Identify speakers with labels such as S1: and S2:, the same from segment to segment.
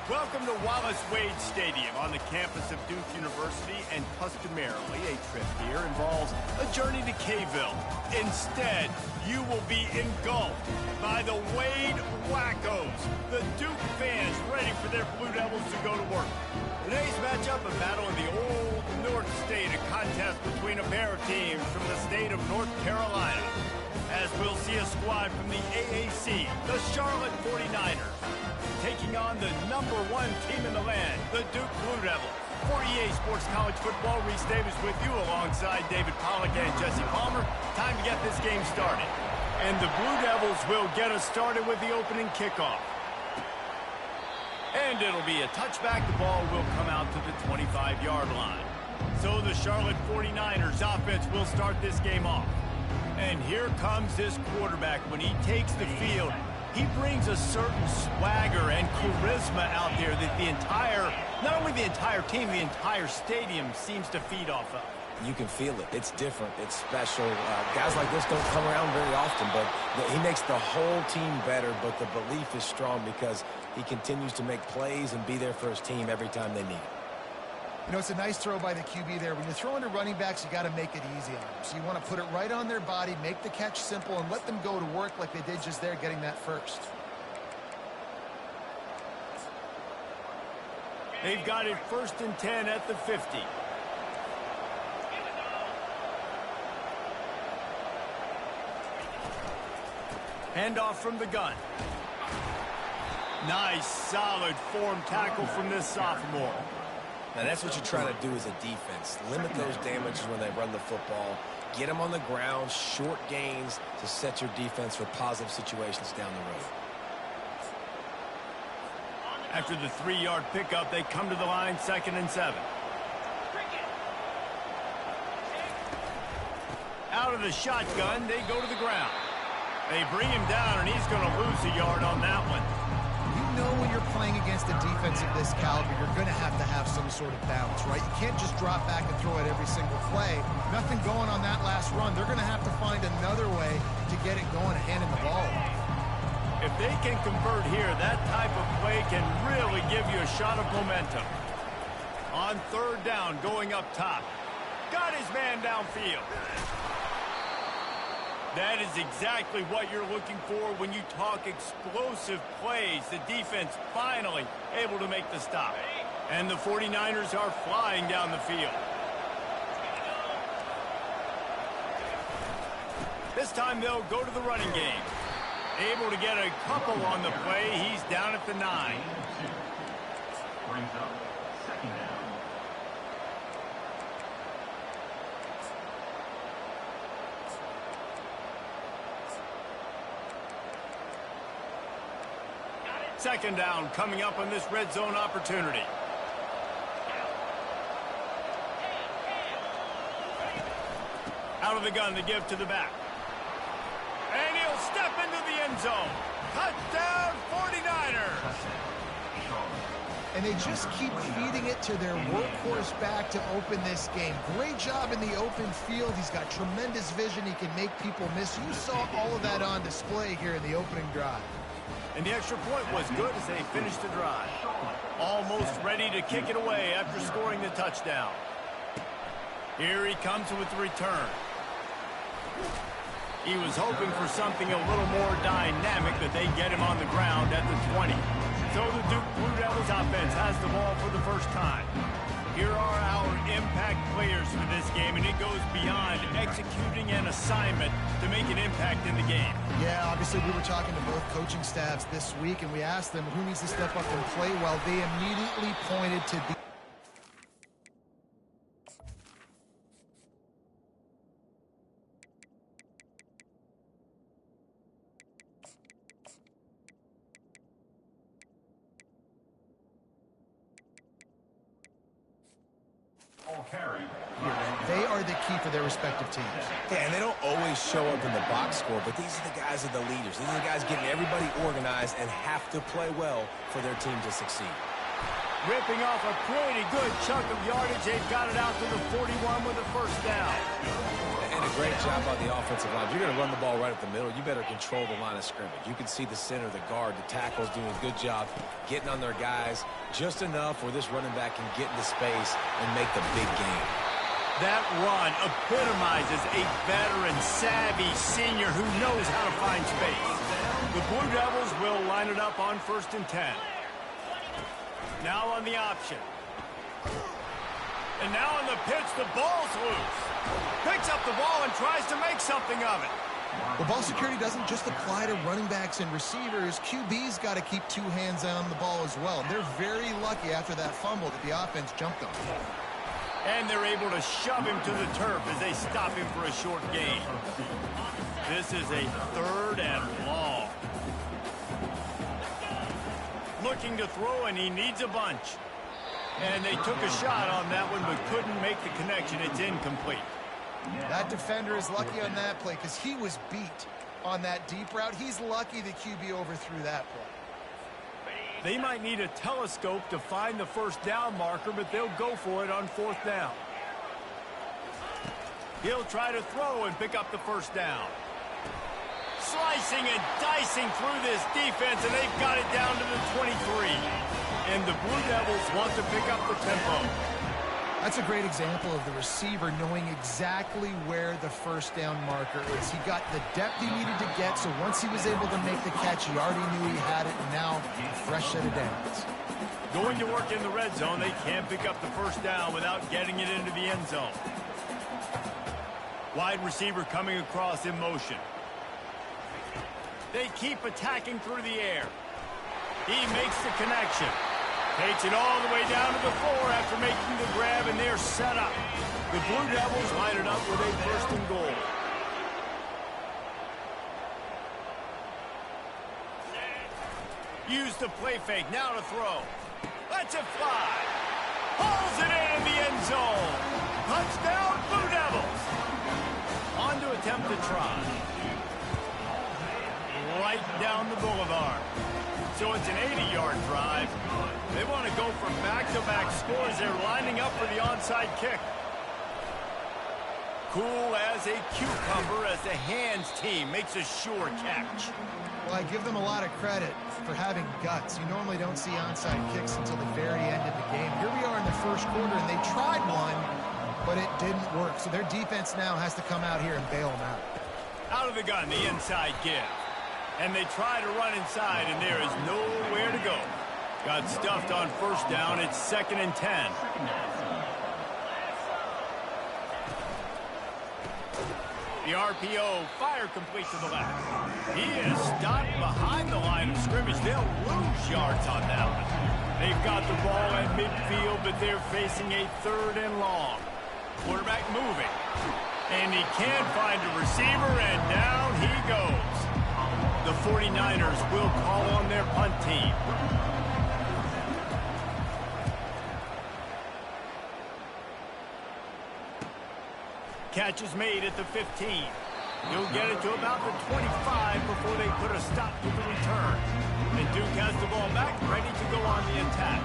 S1: Welcome to Wallace Wade Stadium on the campus of Duke University, and customarily a trip here involves a journey to K-ville. Instead, you will be engulfed by the Wade Wackos, the Duke fans ready for their Blue Devils to go to work. Today's matchup, a battle in the old North State, a contest between a pair of teams from the state of North Carolina, as we'll see a squad from the AAC, the Charlotte 49ers, taking on the #1 team in the land, the Duke Blue Devils. For EA Sports College Football, Reese Davis with you alongside David Pollack and Jesse Palmer. Time to get this game started. And the Blue Devils will get us started with the opening kickoff. And it'll be a touchback. The ball will come out to the 25-yard line. So the Charlotte 49ers offense will start this game off. And here comes this quarterback. When he takes the field, he brings a certain swagger and charisma out there that not only the entire team, the entire stadium seems to feed off of.
S2: You can feel it. It's different. It's special. Guys like this don't come around very often, but he makes the whole team better, but the belief is strong because he continues to make plays and be there for his team every time they need it.
S3: You know, it's a nice throw by the QB there. When you're throwing to running backs, you got to make it easy on them. So you want to put it right on their body, make the catch simple, and let them go to work like they did just there, getting that first.
S1: They've got it 1st and 10 at the 50. Handoff from the gun. Nice, solid form tackle from this sophomore.
S2: Now, that's what you try to do as a defense. Limit those damages when they run the football. Get them on the ground, short gains to set your defense for positive situations down the road.
S1: After the 3-yard pickup, they come to the line, 2nd and 7. Out of the shotgun, they go to the ground. They bring him down, and he's going to lose a yard on that one.
S3: You know when you're playing against a defense of this caliber, you're going to have some sort of balance, right? You can't just drop back and throw it every single play. Nothing going on that last run. They're going to have to find another way to get it going and handing the ball off.
S1: If they can convert here, that type of play can really give you a shot of momentum. On 3rd down, going up top. Got his man downfield. That is exactly what you're looking for when you talk explosive plays. The defense finally able to make the stop. And the 49ers are flying down the field. This time they'll go to the running game. Able to get a couple on the play. He's down at the 9.
S4: Brings up 2nd down.
S1: Second down coming up on this red zone opportunity. Out of the gun to give to the back. And he'll step into the end zone. Touchdown 49ers.
S3: And they just keep feeding it to their workhorse back to open this game. Great job in the open field. He's got tremendous vision. He can make people miss. You saw all of that on display here in the opening drive.
S1: And the extra point was good as they finished the drive. Almost ready to kick it away after scoring the touchdown. Here he comes with the return. He was hoping for something a little more dynamic, that they get him on the ground at the 20. So the Duke Blue Devils offense has the ball for the first time. Here are our impact players for this game, and it goes beyond executing an assignment to make an impact in the game.
S3: Yeah, obviously we were talking to both coaching staffs this week, and we asked them who needs to step up and play well. They immediately pointed to the They are the key for their respective teams.
S2: Yeah, and they don't always show up in the box score, but these are the guys that are the leaders. These are the guys getting everybody organized and have to play well for their team to succeed.
S1: Ripping off a pretty good chunk of yardage. They've got it out to the 41 with a 1st down.
S2: And a great job by the offensive line. If you're going to run the ball right at the middle, you better control the line of scrimmage. You can see the center, the guard, the tackles doing a good job getting on their guys just enough where this running back can get into space and make the big game.
S1: That run epitomizes a veteran, savvy senior who knows how to find space. The Blue Devils will line it up on 1st and 10. Now on the option. And now on the pitch, the ball's loose. Picks up the ball and tries to make something of it.
S3: Well, ball security doesn't just apply to running backs and receivers. QB's got to keep 2 hands on the ball as well. And they're very lucky after that fumble that the offense jumped on.
S1: And they're able to shove him to the turf as they stop him for a short gain. This is a 3rd and long. Looking to throw, and he needs a bunch. And they took a shot on that one, but couldn't make the connection. It's incomplete.
S3: That defender is lucky on that play because he was beat on that deep route. He's lucky the QB overthrew that play.
S1: They might need a telescope to find the 1st down marker, but they'll go for it on 4th down. He'll try to throw and pick up the 1st down. Slicing and dicing through this defense, and they've got it down to the 23. And the Blue Devils want to pick up the tempo.
S3: That's a great example of the receiver knowing exactly where the 1st down marker is. He got the depth he needed to get, so once he was able to make the catch, he already knew he had it, and now a fresh set of downs.
S1: Going to work in the red zone, they can't pick up the 1st down without getting it into the end zone. Wide receiver coming across in motion. They keep attacking through the air. He makes the connection. Takes it all the way down to the 4 after making the grab, and they're set up. The Blue Devils line it up with a 1st and goal. Use the play fake, now to throw. Lets it fly. Hauls it in the end zone. Touchdown, Blue Devils. On to attempt to try. Right down the boulevard. So it's an 80-yard drive. They want to go for back-to-back scores. They're lining up for the onside kick. Cool as a cucumber as the hands team makes a sure catch.
S3: Well, I give them a lot of credit for having guts. You normally don't see onside kicks until the very end of the game. Here we are in the 1st quarter, and they tried one, but it didn't work. So their defense now has to come out here and bail them out. Out
S1: of the gun, the inside give. And they try to run inside, and there is nowhere to go. Got stuffed on 1st down. It's 2nd and 10. The RPO, fire complete to the left. He is stopped behind the line of scrimmage. They'll lose yards on that one. They've got the ball at midfield, but they're facing a 3rd and long. Quarterback moving. And he can't find a receiver, and down he goes. The 49ers will call on their punt team. Catch is made at the 15. He'll get it to about the 25 before they put a stop to the return. And Duke has the ball back, ready to go on the attack.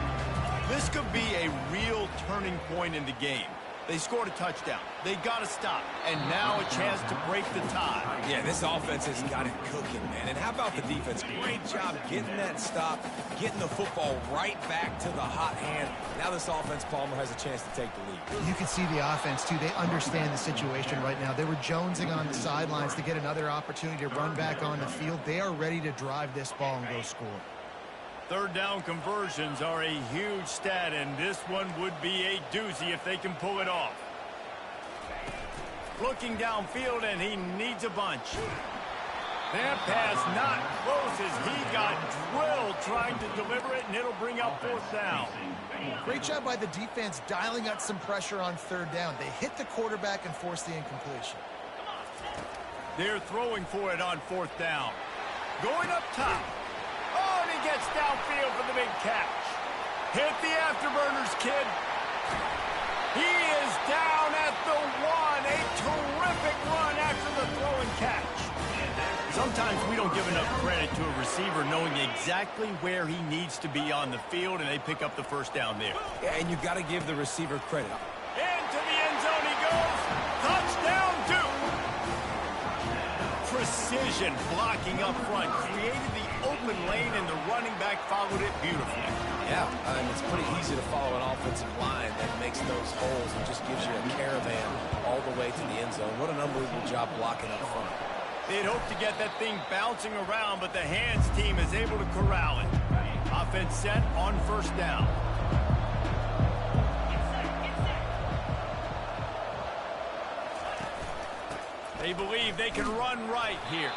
S1: This could be a real turning point in the game. They scored a touchdown. They got to stop. And now a chance to break the tie.
S2: Yeah, this offense has got it cooking, man. And how about the defense? Great job getting that stop, getting the football right back to the hot hand. Now this offense, Palmer, has a chance to take the lead.
S3: You can see the offense, too. They understand the situation right now. They were jonesing on the sidelines to get another opportunity to run back on the field. They are ready to drive this ball and go score.
S1: 3rd down conversions are a huge stat, and this one would be a doozy if they can pull it off. Looking downfield, and he needs a bunch. That pass not close as he got drilled trying to deliver it, and it'll bring up 4th down.
S3: Great job by the defense dialing up some pressure on 3rd down. They hit the quarterback and forced the incompletion.
S1: They're throwing for it on 4th down. Going up top. Oh, and he gets downfield for the big catch. Hit the afterburners, kid. He is down at the 1. A terrific run after the throw and catch. Sometimes we don't give enough credit to a receiver knowing exactly where he needs to be on the field, and they pick up the 1st down there.
S2: Yeah, and you got to give the receiver credit.
S1: Into the end zone he goes. Touchdown, Duke. precision blocking up front. Created the open lane, and the running back followed it beautifully.
S2: Yeah, it's pretty easy to follow an offensive line that makes those holes and just gives you a caravan all the way to the end zone. What an unbelievable job blocking up front.
S1: They'd hoped to get that thing bouncing around, but the hands team is able to corral it. Offense set on first down. They believe they can run right here.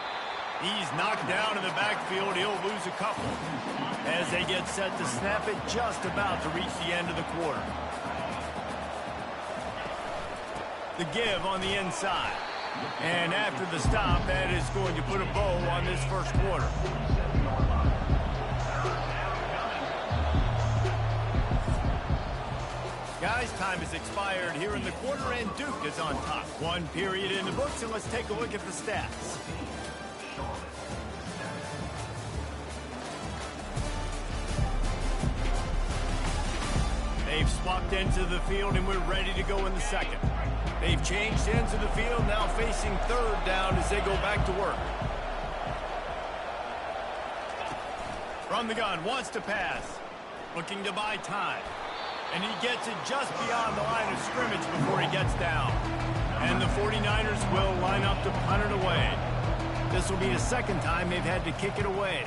S1: He's knocked down in the backfield. He'll lose a couple as they get set to snap it, just about to reach the end of the quarter. The give on the inside. And after the stop, that is going to put a bow on this first quarter. Guys, time has expired here in the quarter, and Duke is on top. One period in the books, and let's take a look at the stats. They've swapped ends of the field, and we're ready to go in the second. They've changed ends of the field, now facing third down as they go back to work. From the gun, wants to pass. Looking to buy time. And he gets it just beyond the line of scrimmage before he gets down. And the 49ers will line up to punt it away. This will be the second time they've had to kick it away.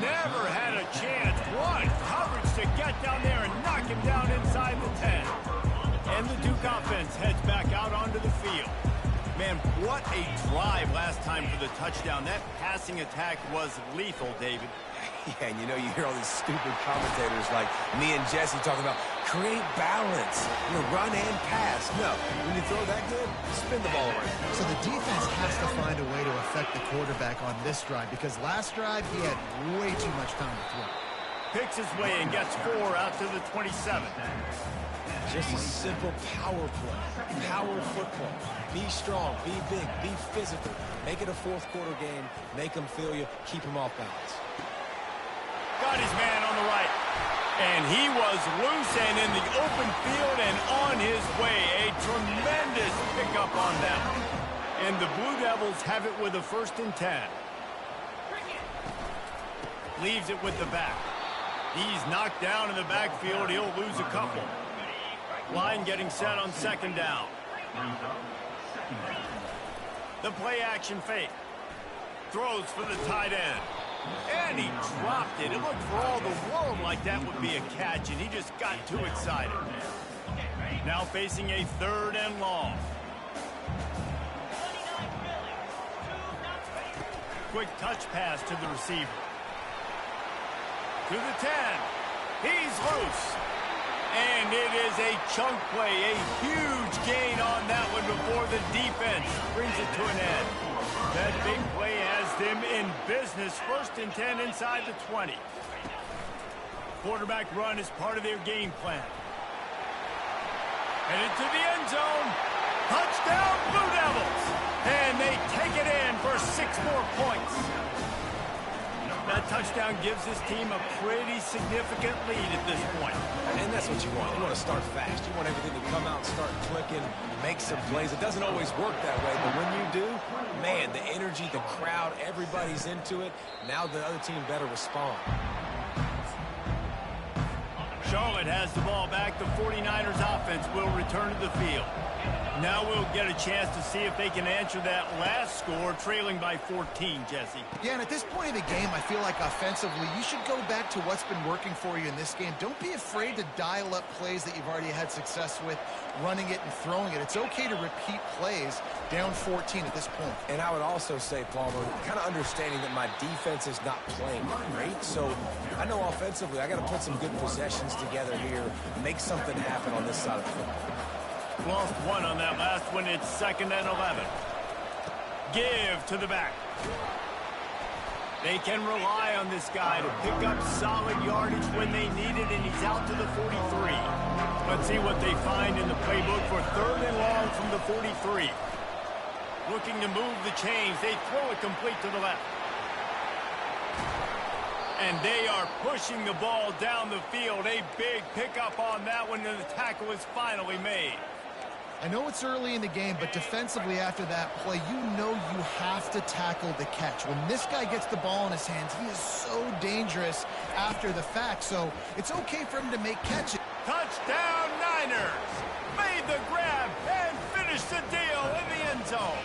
S1: Never had a chance. What coverage to get down there and knock him down inside the 10. And the Duke offense heads back out onto the field. Man, what a drive last time for the touchdown. That passing attack was lethal, David.
S2: Yeah, and you hear all these stupid commentators like me and Jesse talking about create balance, run and pass. No, when you throw that good, spin the ball around.
S3: So the defense has to find a way to affect the quarterback on this drive, because last drive he had way too much time to throw.
S1: Picks his way and gets 4 out to the 27.
S2: Just a simple power play. Power football. Be strong, be big, be physical. Make it a fourth quarter game. Make them feel you. Keep them off balance.
S1: Got his man on the right. And he was loose and in the open field and on his way. A tremendous pickup on that. And the Blue Devils have it with a 1st and 10. Leaves it with the back. He's knocked down in the backfield. He'll lose a couple. Line getting set on 2nd down. The play action fake. Throws for the tight end. And he dropped it. It looked for all the world like that would be a catch, and he just got too excited. Now facing a 3rd and long. Quick touch pass to the receiver. To the 10. He's loose. And it is a chunk play, a huge gain on that one before the defense brings it to an end. That big play has them in business. 1st and 10 inside the 20. Quarterback run is part of their game plan. Headed to the end zone. Touchdown, Blue Devils. And they take it in for 6 more points. That touchdown gives this team a pretty significant lead at this point.
S2: And that's what you want. You want to start fast. You want everything to come out and start clicking, make some plays. It doesn't always work that way, but when you do, man, the energy, the crowd, everybody's into it. Now the other team better respond.
S1: Charlotte has the ball back. The 49ers offense will return to the field. Now we'll get a chance to see if they can answer that last score, trailing by 14, Jesse.
S3: Yeah, and at this point in the game, I feel like offensively, you should go back to what's been working for you in this game. Don't be afraid to dial up plays that you've already had success with, running it and throwing it. It's okay to repeat plays down 14 at this point.
S2: And I would also say, Palmer, kind of understanding that my defense is not playing great. So I know offensively, I got to put some good possessions together here, make something happen on this side of the football.
S1: Lost 1 on that last one. It's 2nd and 11. Give to the back. They can rely on this guy to pick up solid yardage when they need it, and he's out to the 43. Let's see what they find in the playbook for 3rd and long from the 43. Looking to move the chains. They throw it complete to the left. And they are pushing the ball down the field. A big pickup on that one, and the tackle is finally made.
S3: I know it's early in the game, but defensively after that play, you know you have to tackle the catch. When this guy gets the ball in his hands, he is so dangerous after the fact, so it's okay for him to make catches.
S1: Touchdown Niners! Made the grab and finished the deal in the end zone.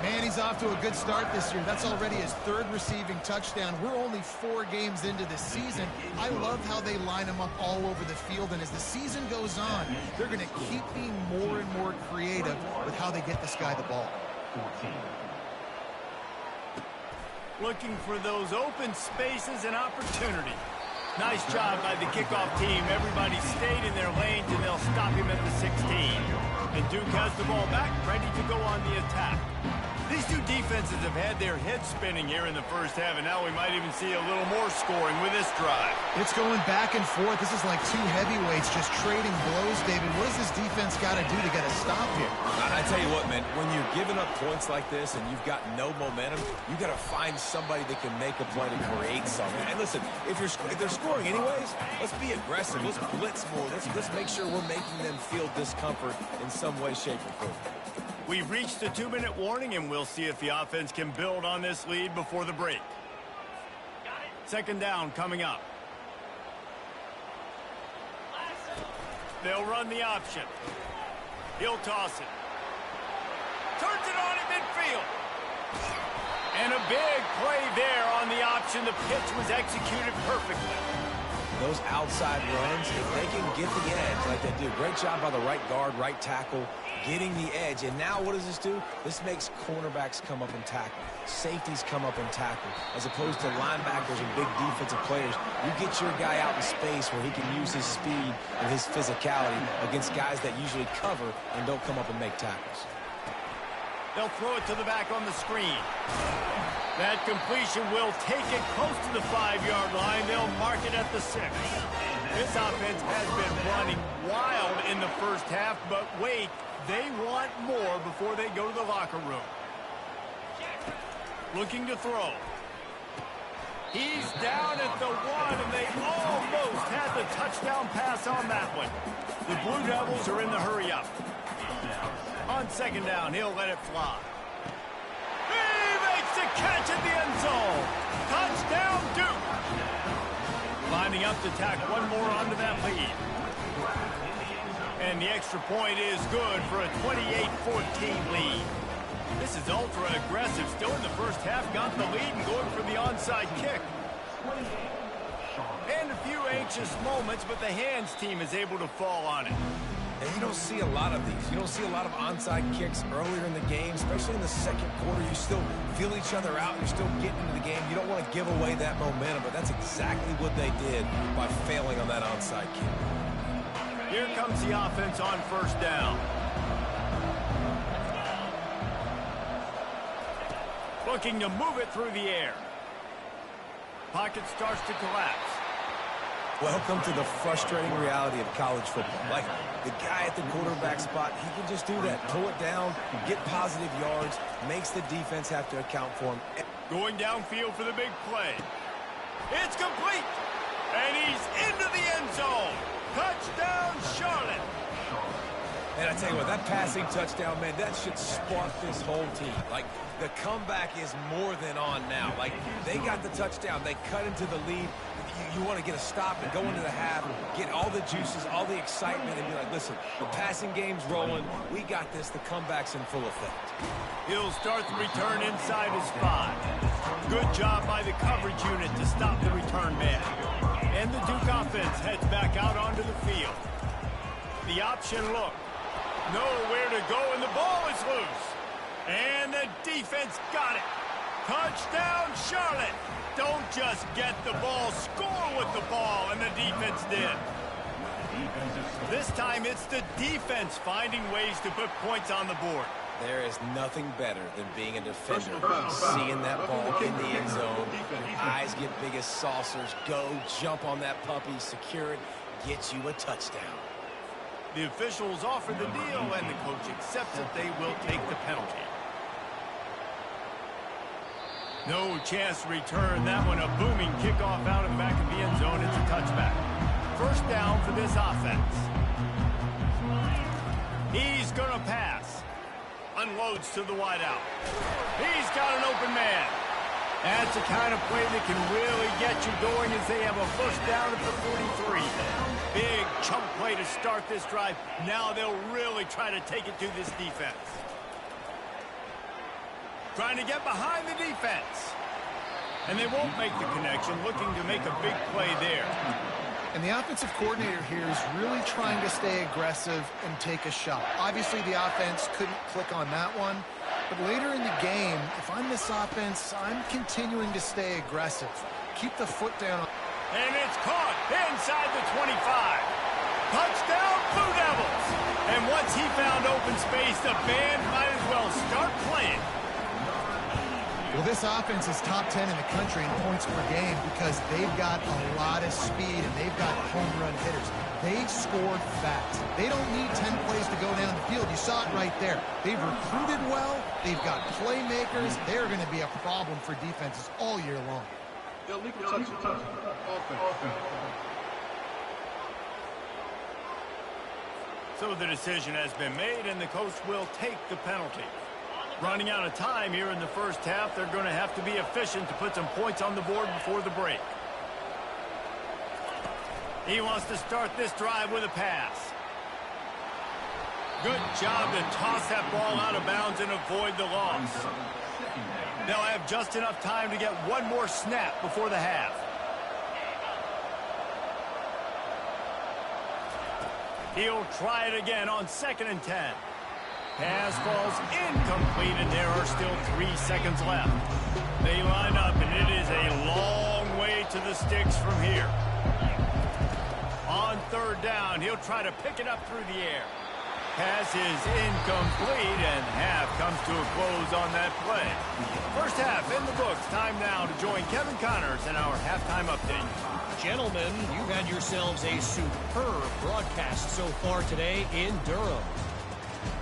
S3: Man, he's off to a good start this year. That's already his third receiving touchdown. We're only 4 games into the season. I love how they line him up all over the field, and as the season goes on, they're going to keep being more and more creative with how they get this guy the ball.
S4: 14.
S1: Looking for those open spaces and opportunity. Nice job by the kickoff team. Everybody stayed in their lanes, and they'll stop him at the 16. And Duke has the ball back, ready to go on the attack. These two defenses have had their heads spinning here in the first half, and now we might even see a little more scoring with this drive.
S3: It's going back and forth. This is like two heavyweights just trading blows, David. What does this defense got to do to get a stop here?
S2: I tell you what, man, when you're giving up points like this and you've got no momentum, you got to find somebody that can make a play to create something. And listen, if they're scoring anyways, let's be aggressive. Let's blitz more. Let's make sure we're making them feel discomfort in some way, shape, or form.
S1: We've reached the 2-minute warning, and we'll see if the offense can build on this lead before the break. Second down coming up. They'll run the option. He'll toss it. Turns it on in midfield. And a big play there on the option. The pitch was executed perfectly.
S2: Those outside runs, if they can get the edge like they do, great job by the right guard, right tackle, getting the edge. And now what does this do? This makes cornerbacks come up and tackle. Safeties come up and tackle. As opposed to linebackers and big defensive players, you get your guy out in space where he can use his speed and his physicality against guys that usually cover and don't come up and make tackles.
S1: They'll throw it to the back on the screen. That completion will take it close to the 5-yard line. They'll mark it at the 6. This offense has been running wild in the first half, but wait, they want more before they go to the locker room. Looking to throw. He's down at the 1, and they almost had the touchdown pass on that one. The Blue Devils are in the hurry-up. On second down, he'll let it fly. The catch in the end zone. Touchdown, Duke. Lining up to tack one more onto that lead. And the extra point is good for a 28-14 lead. This is ultra aggressive. Still in the first half, got the lead and going for the onside kick. And a few anxious moments, but the hands team is able to fall on it.
S2: And you don't see a lot of these. You don't see a lot of onside kicks earlier in the game, especially in the second quarter. You still feel each other out. You're still getting into the game. You don't want to give away that momentum, but that's exactly what they did by failing on that onside kick.
S1: Here comes the offense on first down. Looking to move it through the air. Pocket starts to collapse.
S2: Welcome to the frustrating reality of college football. Like, the guy at the quarterback spot, he can just do that. Pull it down, get positive yards, makes the defense have to account for him.
S1: Going downfield for the big play. It's complete. And he's into the end zone. Touchdown, Charlotte.
S2: And I tell you what, that passing touchdown, man, that should spark this whole team. Like, the comeback is more than on now. Like, they got the touchdown. They cut into the lead. You want to get a stop and go into the half, get all the juices, all the excitement, and be like, listen, the passing game's rolling. We got this. The comeback's in full effect.
S1: He'll start the return inside his 5. Good job by the coverage unit to stop the return man. And the Duke offense heads back out onto the field. The option look. Nowhere to go, and the ball is loose. And the defense got it. Touchdown, Charlotte. Don't just get the ball, score with the ball, and the defense did. This time it's the defense finding ways to put points on the board.
S2: There is nothing better than being a defender, seeing that ball in the end zone, your eyes get big as saucers, go, jump on that puppy, secure it, get you a touchdown.
S1: The officials offer the deal, and the coach accepts that they will take the penalty. No chance to return that one. A booming kickoff out of the back of the end zone. 1. It's a touchback. First down for this offense. He's going to pass. Unloads to the wideout. He's got an open man. That's the kind of play that can really get you going as they have a first down at the 43. Big chunk play to start this drive. Now they'll really try to take it to this defense. Trying to get behind the defense. And they won't make the connection, looking to make a big play there.
S3: And the offensive coordinator here is really trying to stay aggressive and take a shot. Obviously, the offense couldn't click on that one. But later in the game, if I'm this offense, I'm continuing to stay aggressive. Keep the foot down.
S1: And it's caught inside the 25. Touchdown, Blue Devils. And once he found open space, the band might as well start playing.
S3: Well, this offense is top 10 in the country in points per game because they've got a lot of speed and they've got home run hitters. They scored fast. They don't need 10 plays to go down the field. You saw it right there. They've recruited well. They've got playmakers. They're going to be a problem for defenses all year long.
S1: So the decision has been made, and the coach will take the penalty. Running out of time here in the first half, they're going to have to be efficient to put some points on the board before the break. He wants to start this drive with a pass. Good job to toss that ball out of bounds and avoid the loss. They'll have just enough time to get one more snap before the half. He'll try it again on 2nd and 10. Pass falls incomplete, and there are still 3 seconds left. They line up, and it is a long way to the sticks from here. On 3rd down, he'll try to pick it up through the air. Pass is incomplete, and half comes to a close on that play. First half in the books. Time now to join Kevin Connors in our halftime update.
S5: Gentlemen, you've had yourselves a superb broadcast so far today in Durham.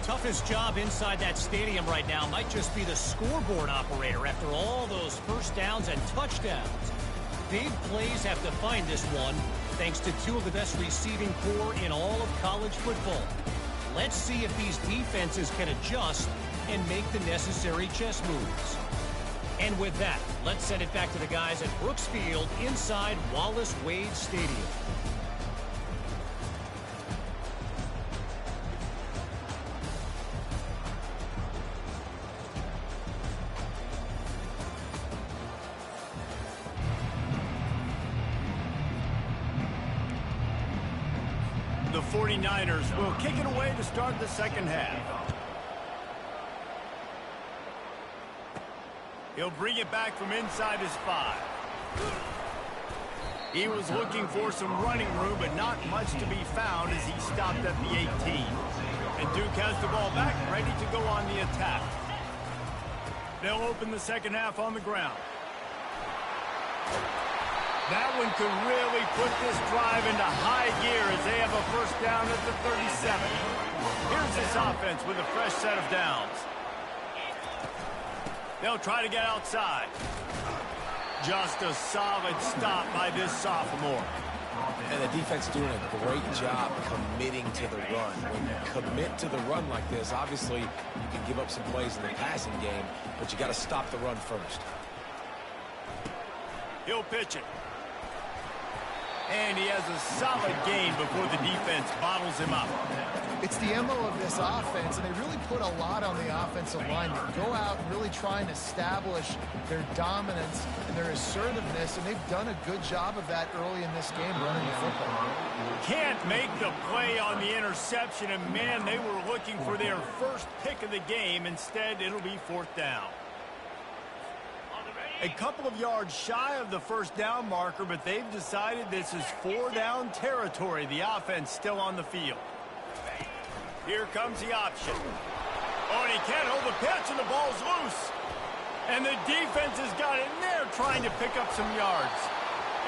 S5: Toughest job inside that stadium right now might just be the scoreboard operator after all those first downs and touchdowns. Big plays have defined this one, thanks to 2 of the best receiving corps in all of college football. Let's see if these defenses can adjust and make the necessary chess moves. And with that, let's send it back to the guys at Brooks Field inside Wallace Wade Stadium.
S1: The 49ers will kick it away to start the second half. He'll bring it back from inside his 5. He was looking for some running room, but not much to be found as he stopped at the 18. And Duke has the ball back, ready to go on the attack. They'll open the second half on the ground. That one could really put this drive into high gear as they have a first down at the 37. Here's this offense with a fresh set of downs. They'll try to get outside. Just a solid stop by this sophomore.
S2: And the defense doing a great job committing to the run. When you commit to the run like this, obviously you can give up some plays in the passing game, but you got to stop the run first.
S1: He'll pitch it. And he has a solid gain before the defense bottles him up.
S3: It's the MO of this offense, and they really put a lot on the offensive line. They go out and really try and establish their dominance and their assertiveness, and they've done a good job of that early in this game running the football.
S1: Can't make the play on the interception, and man, they were looking for their first pick of the game. Instead, it'll be 4th down. A couple of yards shy of the first down marker, but they've decided this is 4-down territory. The offense still on the field. Here comes the option. Oh, and he can't hold the pitch, and the ball's loose. And the defense has got in there trying to pick up some yards.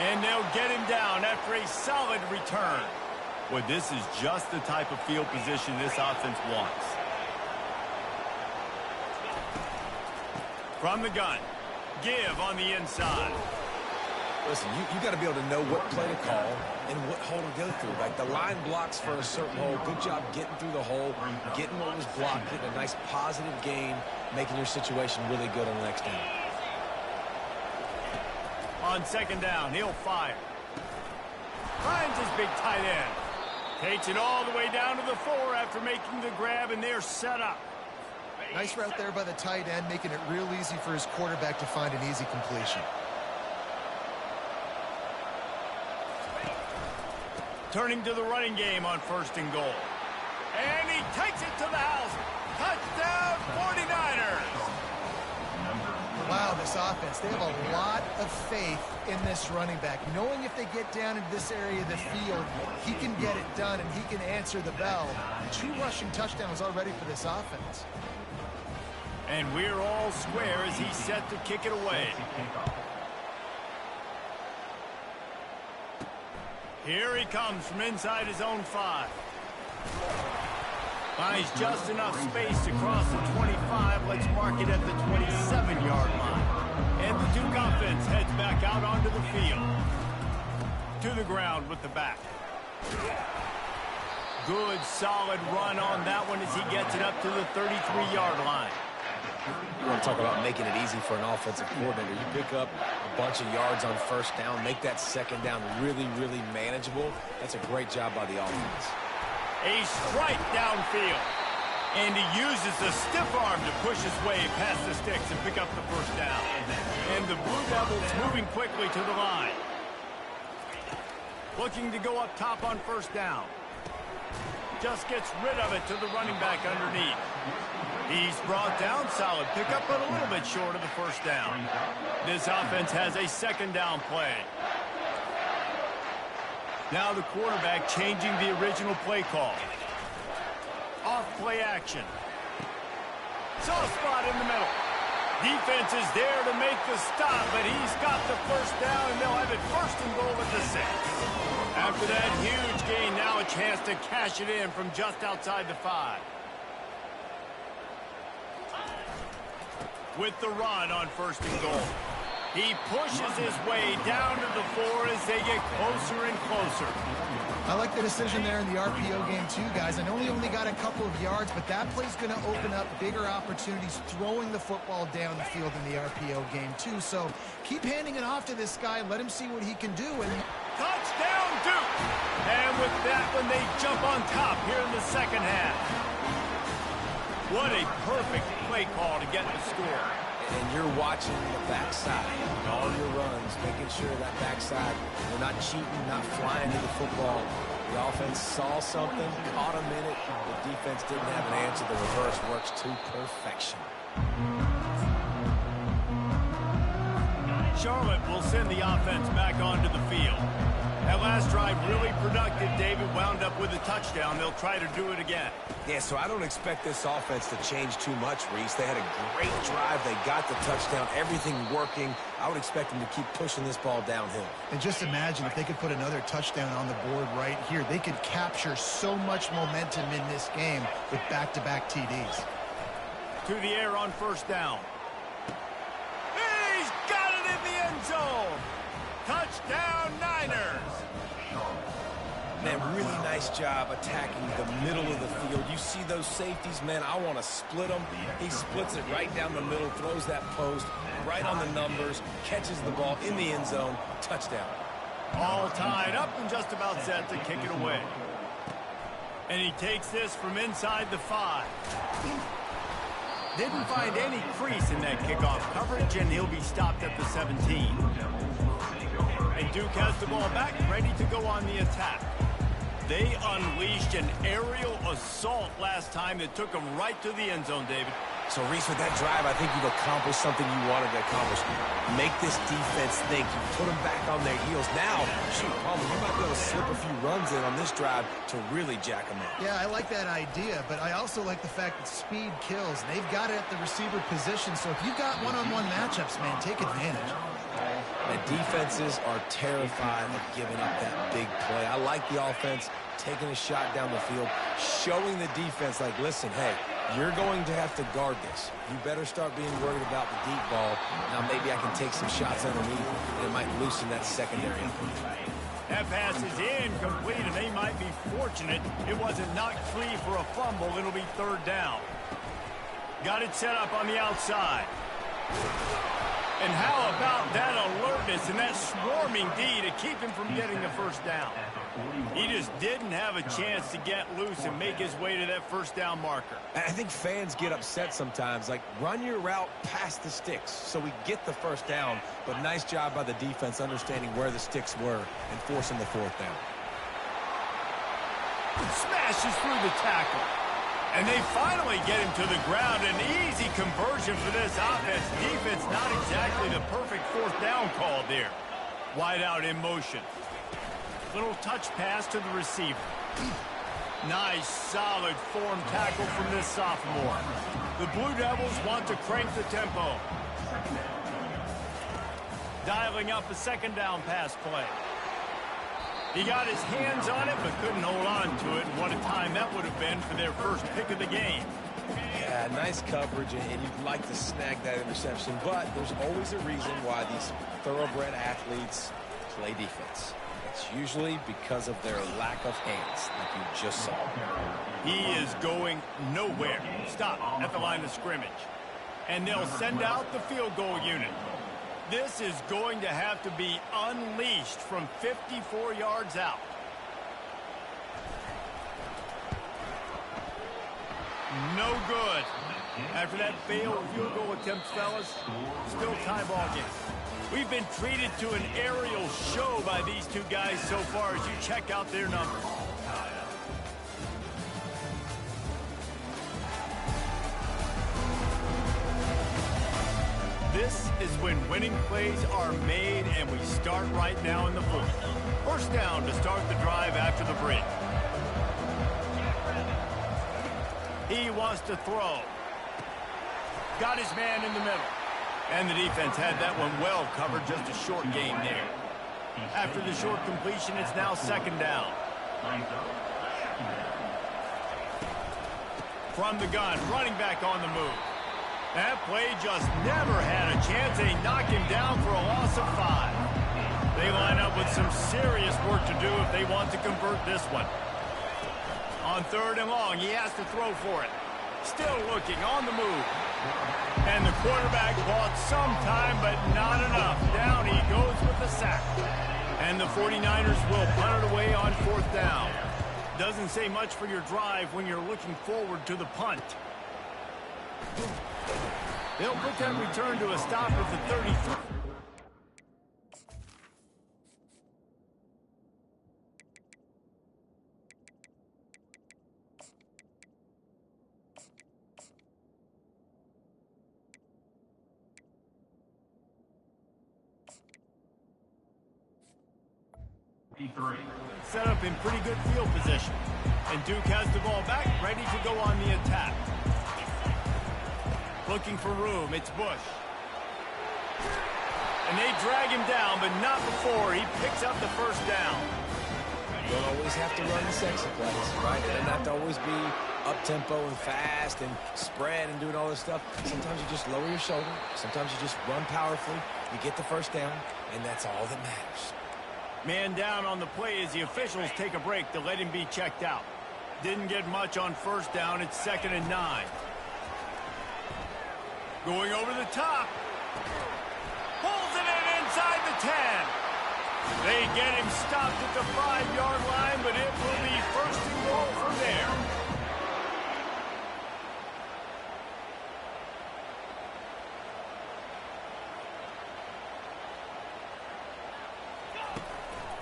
S1: And they'll get him down after a solid return. Boy, this is just the type of field position this offense wants. From the gun. Give on the inside.
S2: Listen, you got to be able to know what play to call and what hole to go through. Like the line blocks for a certain hole. Good job getting through the hole, getting what was blocked, getting a nice positive gain, making your situation really good on the next down.
S1: On second down, he'll fire. Finds his big tight end. Takes it all the way down to the 4 after making the grab, and they're set up.
S3: Nice route there by the tight end, making it real easy for his quarterback to find an easy completion.
S1: Turning to the running game on 1st and goal. And he takes it to the house. Touchdown, 49ers.
S3: Wow, this offense, they have a lot of faith in this running back. Knowing if they get down into this area of the field, he can get it done and he can answer the bell. 2 rushing touchdowns already for this offense.
S1: And we're all square as he's set to kick it away. Here he comes from inside his own 5. Finds just enough space to cross the 25. Let's mark it at the 27-yard line. And the Duke offense heads back out onto the field. To the ground with the back. Good, solid run on that one as he gets it up to the 33-yard line.
S2: You want to talk about making it easy for an offensive coordinator. You pick up a bunch of yards on 1st down, make that 2nd down really, really manageable. That's a great job by the offense.
S1: A strike downfield. And he uses the stiff arm to push his way past the sticks and pick up the 1st down. And the Blue Devils moving quickly to the line. Looking to go up top on 1st down. Just gets rid of it to the running back underneath. He's brought down, solid pickup, but a little bit short of the 1st down. This offense has a 2nd down play. Now the quarterback changing the original play call. Off play action. Soft spot in the middle. Defense is there to make the stop, but he's got the 1st down, and they'll have it 1st and goal at the 6. After that huge gain, now a chance to cash it in from just outside the 5. With the run on 1st and goal. He pushes his way down to the 4 as they get closer and closer.
S3: I like the decision there in the RPO game too, guys. I know he only got a couple of yards, but that play's going to open up bigger opportunities throwing the football down the field in the RPO game too. So keep handing it off to this guy. Let him see what he can do. And
S1: touchdown, Duke! And with that one, they jump on top here in the 2nd half. What a perfect play call to get the score.
S2: And you're watching the backside, all your runs, making sure that backside, they're not cheating, not flying to the football. The offense saw something, caught him in it. The defense didn't have an answer. The reverse works to perfection.
S1: Charlotte will send the offense back onto the field. That last drive really productive. David wound up with a touchdown. They'll try to do it again.
S2: Yeah, so I don't expect this offense to change too much, Reese. They had a great drive. They got the touchdown. Everything working. I would expect them to keep pushing this ball downhill.
S3: And just imagine if they could put another touchdown on the board right here. They could capture so much momentum in this game with back-to-back TDs.
S1: To the air on 1st down. He's got it in the end zone. Touchdown, Niners.
S2: Man, really nice job attacking the middle of the field. You see those safeties, man, I want to split them. He splits it right down the middle, throws that post, right on the numbers, catches the ball in the end zone, touchdown.
S1: All tied up and just about set to kick it away. And he takes this from inside the 5. Didn't find any crease in that kickoff coverage, and he'll be stopped at the 17. And Duke has the ball back, ready to go on the attack. They unleashed an aerial assault last time that took them right to the end zone, David.
S2: So, Reese, with that drive, I think you've accomplished something you wanted to accomplish. Make this defense think. You put them back on their heels. Now, shoot, Palmer, you might be able to slip a few runs in on this drive to really jack them up.
S3: Yeah, I like that idea, but I also like the fact that speed kills. They've got it at the receiver position, so if you've got one-on-one matchups, man, take advantage.
S2: The defenses are terrified of giving up that big play. I like the offense taking a shot down the field, showing the defense, like, listen, hey, You're going to have to guard this. You better start being worried about the deep ball. Now maybe I can take some shots underneath, and it might loosen that secondary.
S1: That pass is incomplete, and they might be fortunate it wasn't knocked free for a fumble. It'll be third down. Got it set up on the outside. And how about that alertness and that swarming D to keep him from getting the first down? He just didn't have a chance to get loose and make his way to that first down marker.
S2: I think fans get upset sometimes, like run your route past the sticks so we get the first down, but nice job by the defense understanding where the sticks were and forcing the fourth down.
S1: Smashes through the tackle. And they finally get him to the ground. An easy conversion for this offense. Defense not exactly the perfect fourth down call there. Wide out in motion. Little touch pass to the receiver. Nice, solid form tackle from this sophomore. The Blue Devils want to crank the tempo. Dialing up a second down pass play. He got his hands on it, but couldn't hold on to it. And what a time that would have been for their first pick of the game.
S2: Yeah, nice coverage, and you'd like to snag that interception, but there's always a reason why these thoroughbred athletes play defense. It's usually because of their lack of hands, like you just saw.
S1: He is going nowhere. Stop at the line of scrimmage. And they'll send out the field goal unit. This is going to have to be unleashed from 54 yards out. No good. After that failed field goal attempt, fellas, still tie ball game. We've been treated to an aerial show by these two guys so far as you check out their numbers. This is when winning plays are made, and we start right now in the fourth. First down to start the drive after the break. He wants to throw. Got his man in the middle. And the defense had that one well covered, just a short gain there. After the short completion, it's now second down. From the gun, running back on the move. That play just never had a chance. They knock him down for a loss of 5. They line up with some serious work to do if they want to convert this one. On third and long, he has to throw for it. Still looking on the move. And the quarterback bought some time, but not enough. Down he goes with the sack. And the 49ers will punt it away on fourth down. Doesn't say much for your drive when you're looking forward to the punt. They'll put that return to a stop at the 33. Set up in pretty good field position. And Duke has the ball back, ready to go on the attack. Looking for room, it's Bush. And they drag him down, but not before he picks up the first down.
S2: You don't always have to run the sexy plays, right? It doesn't have to always be up-tempo and fast and spread and doing all this stuff. Sometimes you just lower your shoulder. Sometimes you just run powerfully. You get the first down, and that's all that matters.
S1: Man down on the play as the officials take a break to let him be checked out. Didn't get much on first down. It's 2nd and 9. Going over the top. Pulls it in inside the 10. They get him stopped at the 5-yard line, but it will be first and goal from there.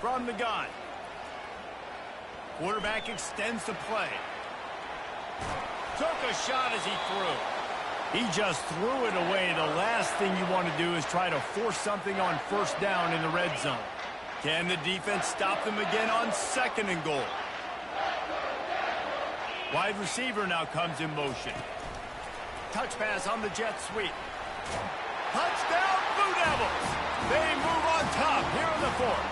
S1: From the gun. Quarterback extends the play. Took a shot as he threw. He just threw it away. The last thing you want to do is try to force something on first down in the red zone. Can the defense stop them again on 2nd and goal? Wide receiver now comes in motion. Touch pass on the jet sweep. Touchdown, Blue Devils! They move on top here in the fourth.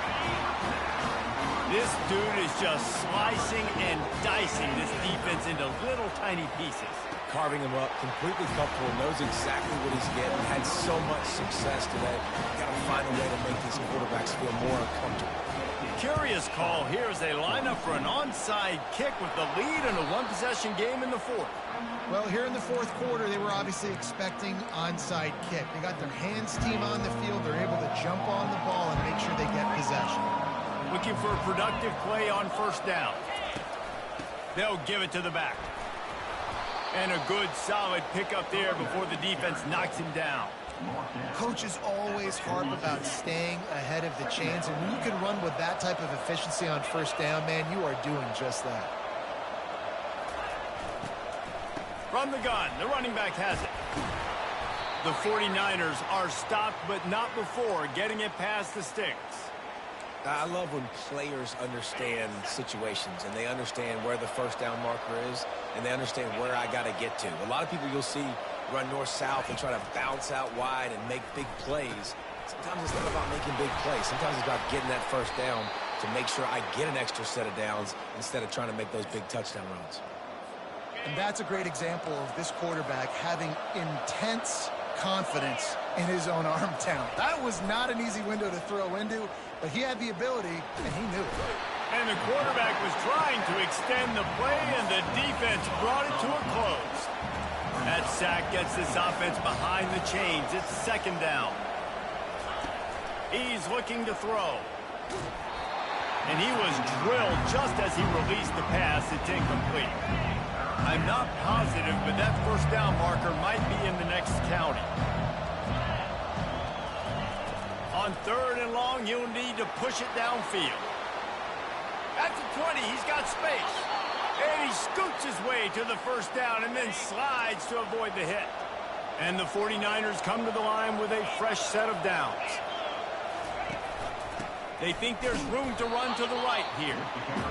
S1: This dude is just slicing and dicing this defense into little tiny pieces.
S2: carving him up, completely comfortable, knows exactly what he's getting, had so much success today. Got to find a way to make these quarterbacks feel more uncomfortable.
S1: Curious call here as they line up for an onside kick with the lead in a one-possession game in the fourth.
S3: Well, here in the fourth quarter, they were obviously expecting onside kick. They got their hands team on the field. They're able to jump on the ball and make sure they get possession.
S1: Looking for a productive play on first down. They'll give it to the back. And a good, solid pickup there before the defense knocks him down.
S3: Coaches always harp about staying ahead of the chains, and when you can run with that type of efficiency on first down, man, you are doing just that.
S1: From the gun, the running back has it. The 49ers are stopped, but not before getting it past the sticks.
S2: I love when players understand situations and they understand where the first down marker is and they understand where I got to get to. A lot of people you'll see run north-south and try to bounce out wide and make big plays. Sometimes it's not about making big plays. Sometimes it's about getting that first down to make sure I get an extra set of downs instead of trying to make those big touchdown runs.
S3: And that's a great example of this quarterback having intense confidence in his own arm talent. That was not an easy window to throw into, but he had the ability, and he knew it.
S1: And the quarterback was trying to extend the play, and the defense brought it to a close. That sack gets this offense behind the chains. It's second down. He's looking to throw. And he was drilled just as he released the pass. It's incomplete. I'm not positive, but that first down marker might be in the next county. On third and long, you'll need to push it downfield. At the 20, he's got space. And he scoots his way to the first down and then slides to avoid the hit. And the 49ers come to the line with a fresh set of downs. They think there's room to run to the right here.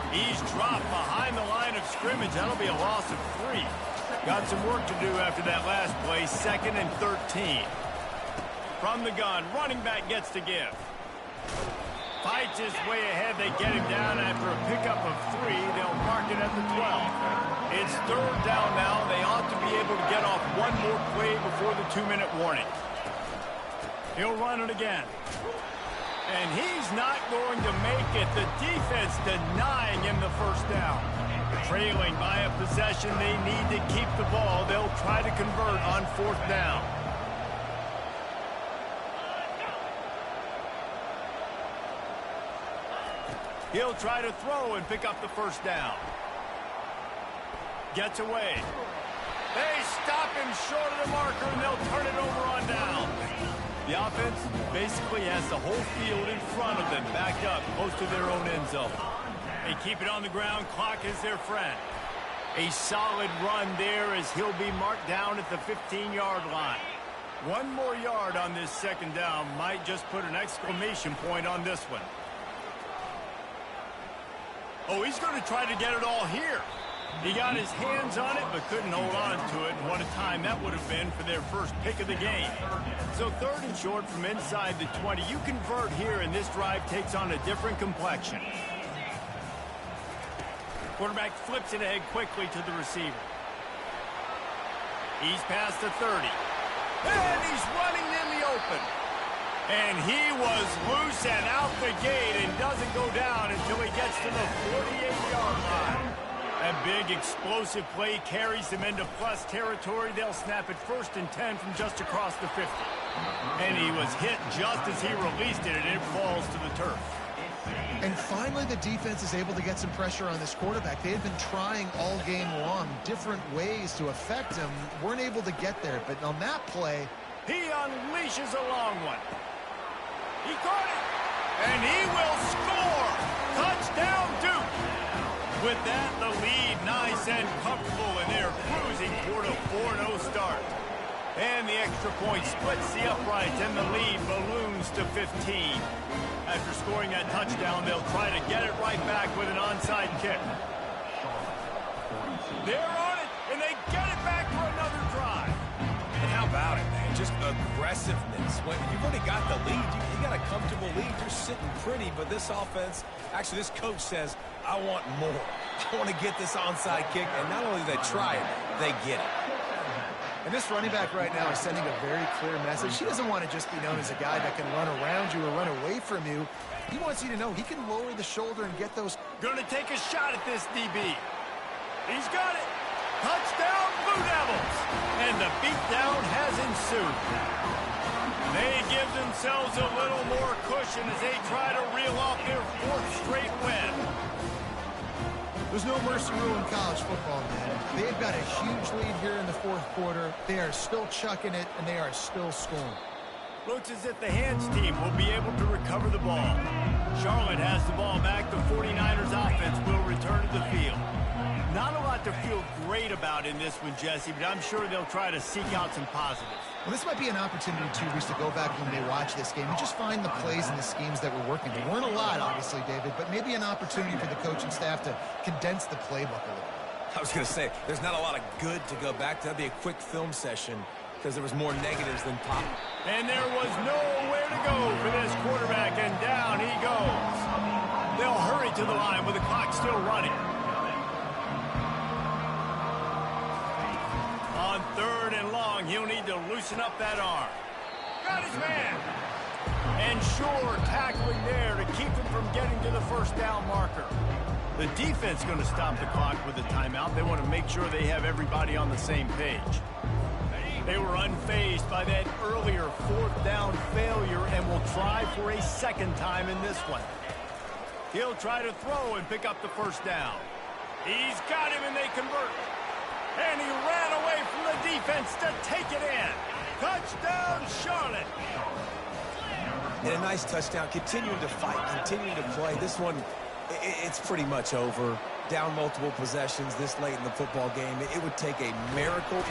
S1: He's dropped behind the line of scrimmage. That'll be a loss of 3. Got some work to do after that last play. 2nd and 13. From the gun, running back gets to give. Fights his way ahead. They get him down after a pickup of 3. They'll mark it at the 12. It's third down now. They ought to be able to get off one more play before the 2-minute warning. He'll run it again. And he's not going to make it. The defense denying him the first down. Trailing by a possession, they need to keep the ball. They'll try to convert on fourth down. He'll try to throw and pick up the first down. Gets away. They stop him short of the marker, and they'll turn it over on down. The offense basically has the whole field in front of them, backed up close to their own end zone. They keep it on the ground. Clock is their friend. A solid run there as he'll be marked down at the 15-yard line. One more yard on this second down might just put an exclamation point on this one. Oh, he's going to try to get it all here. He got his hands on it, but couldn't hold on to it. And what a time that would have been for their first pick of the game. So third and short from inside the 20. You convert here, and this drive takes on a different complexion. Quarterback flips it ahead quickly to the receiver. He's past the 30. And he's running in the open. And he was loose and out the gate and doesn't go down until he gets to the 48-yard line. A big explosive play carries them into plus territory. They'll snap it 1st and 10 from just across the 50. And he was hit just as he released it, and it falls to the turf.
S3: And finally, the defense is able to get some pressure on this quarterback. They had been trying all game long different ways to affect him. Weren't able to get there, but on that play,
S1: he unleashes a long one. He caught it, and he will score. Touchdown, Duke. With that, the lead nice and comfortable, and they're cruising toward a 4-0 start. And the extra point splits the uprights, and the lead balloons to 15. After scoring that touchdown, they'll try to get it right back with an onside kick. They're on it, and they get it back for another drive.
S2: And how about it, man? Just aggressiveness. When you've already got the lead, you got a comfortable lead. You're sitting pretty, but this offense, actually this coach says, I want more. I want to get this onside kick, and not only do they try it, they get it.
S3: And this running back right now is sending a very clear message. He doesn't want to just be known as a guy that can run around you or run away from you. He wants you to know he can lower the shoulder and get those.
S1: Gonna take a shot at this DB. He's got it. Touchdown, Blue Devils. And the beatdown has ensued. They give themselves a little more cushion as they try to reel off their 4th straight win.
S3: There's no mercy rule in college football, man. They've got a huge lead here in the 4th quarter. They are still chucking it, and they are still scoring.
S1: Looks as if the hands team will be able to recover the ball. Charlotte has the ball back. The 49ers offense will return to the field. Not a lot to feel great about in this one, Jesse, but I'm sure they'll try to seek out some positives.
S3: Well, this might be an opportunity, too, Reese, to go back when they watch this game and just find the plays and the schemes that were working. There weren't a lot, obviously, David, but maybe an opportunity for the coaching staff to condense the playbook a little.
S2: I was going to say, there's not a lot of good to go back to. That'd be a quick film session because there was more negatives than pop.
S1: And there was nowhere to go for this quarterback, and down he goes. They'll hurry to the line with the clock still running. On 3rd and long, he'll need to loosen up that arm. Got his man. And sure, tackling there to keep him from getting to the 1st down marker. The defense going to stop the clock with a timeout. They want to make sure they have everybody on the same page. They were unfazed by that earlier 4th down failure and will try for a 2nd time in this one. He'll try to throw and pick up the 1st down. He's got him and they convert. And he ran away from the defense to take it in. Touchdown, Charlotte.
S2: And a nice touchdown. Continuing to fight, continuing to play. This one, it's pretty much over. Down multiple possessions this late in the football game. It would take a miracle.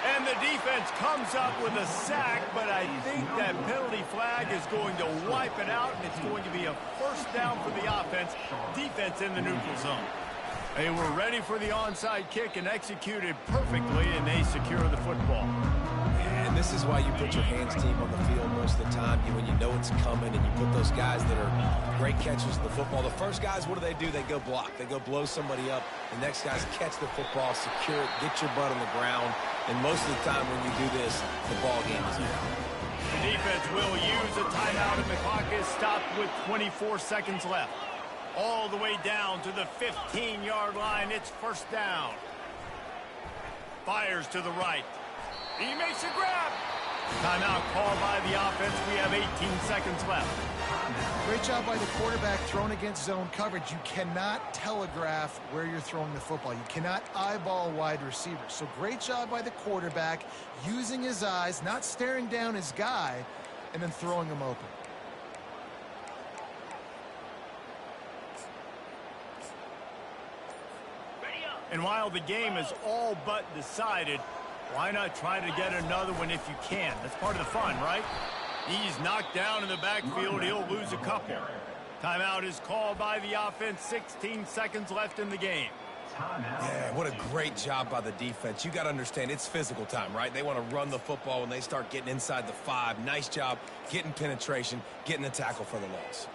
S1: And the defense comes up with a sack, but I think that penalty flag is going to wipe it out, and it's going to be a 1st down for the offense. Defense in the neutral zone. They were ready for the onside kick and executed perfectly, and they secure the football.
S2: And this is why you put your hands team on the field most of the time. When you know it's coming and you put those guys that are great catchers of the football. The first guys, what do? They go block. They go blow somebody up. The next guys catch the football, secure it, get your butt on the ground. And most of the time when you do this, the ball game is over.
S1: The defense will use a timeout, and the clock is stopped with 24 seconds left. All the way down to the 15-yard line. It's 1st down. Fires to the right. He makes a grab. Timeout called by the offense. We have 18 seconds left.
S3: Great job by the quarterback thrown against zone coverage. You cannot telegraph where you're throwing the football. You cannot eyeball wide receivers. So great job by the quarterback using his eyes, not staring down his guy, and then throwing him open.
S1: And while the game is all but decided, why not try to get another one if you can? That's part of the fun, right? He's knocked down in the backfield. He'll lose a couple. Timeout is called by the offense. 16 seconds left in the game.
S2: Yeah, what a great job by the defense. You got to understand, it's physical time, right? They want to run the football when they start getting inside the 5. Nice job getting penetration, getting the tackle for the loss.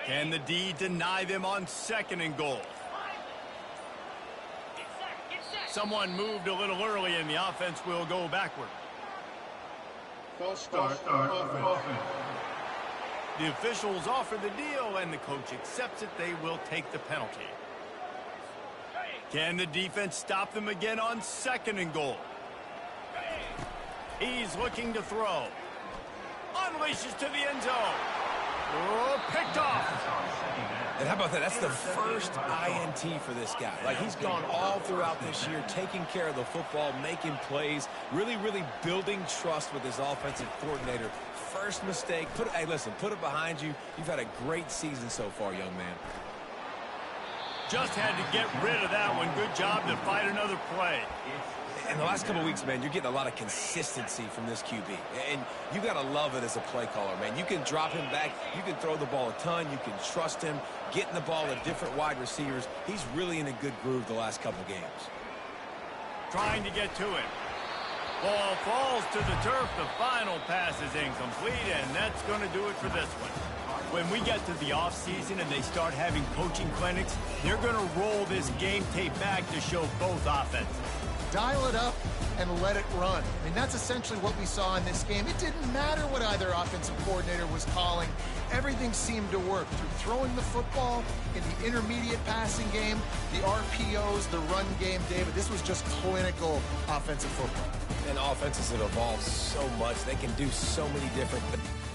S1: Can the D deny them on 2nd and goal? Someone moved a little early, and the offense will go backward.
S4: False start. Offense.
S1: The officials offer the deal, and the coach accepts it. They will take the penalty. Can the defense stop them again on 2nd and goal? He's looking to throw. Unleashes to the end zone. Oh, picked off.
S2: And how about that? That's the first INT for this guy. Like, he's gone all throughout this year, taking care of the football, making plays, really building trust with his offensive coordinator. First mistake. Hey, listen, put it behind you. You've had a great season so far, young man.
S1: Just had to get rid of that one. Good job to fight another play.
S2: In the last couple of weeks, man, you're getting a lot of consistency from this QB. And you got to love it as a play caller, man. You can drop him back. You can throw the ball a ton. You can trust him, getting the ball to different wide receivers. He's really in a good groove the last couple of games.
S1: Trying to get to it. Ball falls to the turf. The final pass is incomplete, and that's going to do it for this one. When we get to the offseason and they start having coaching clinics, they're going to roll this game tape back to show both offenses.
S3: Dial it up and let it run. I mean, that's essentially what we saw in this game. It didn't matter what either offensive coordinator was calling. Everything seemed to work through throwing the football, in the intermediate passing game, the RPOs, the run game, David. This was just clinical offensive football.
S2: And offenses have evolved so much. They can do so many different things.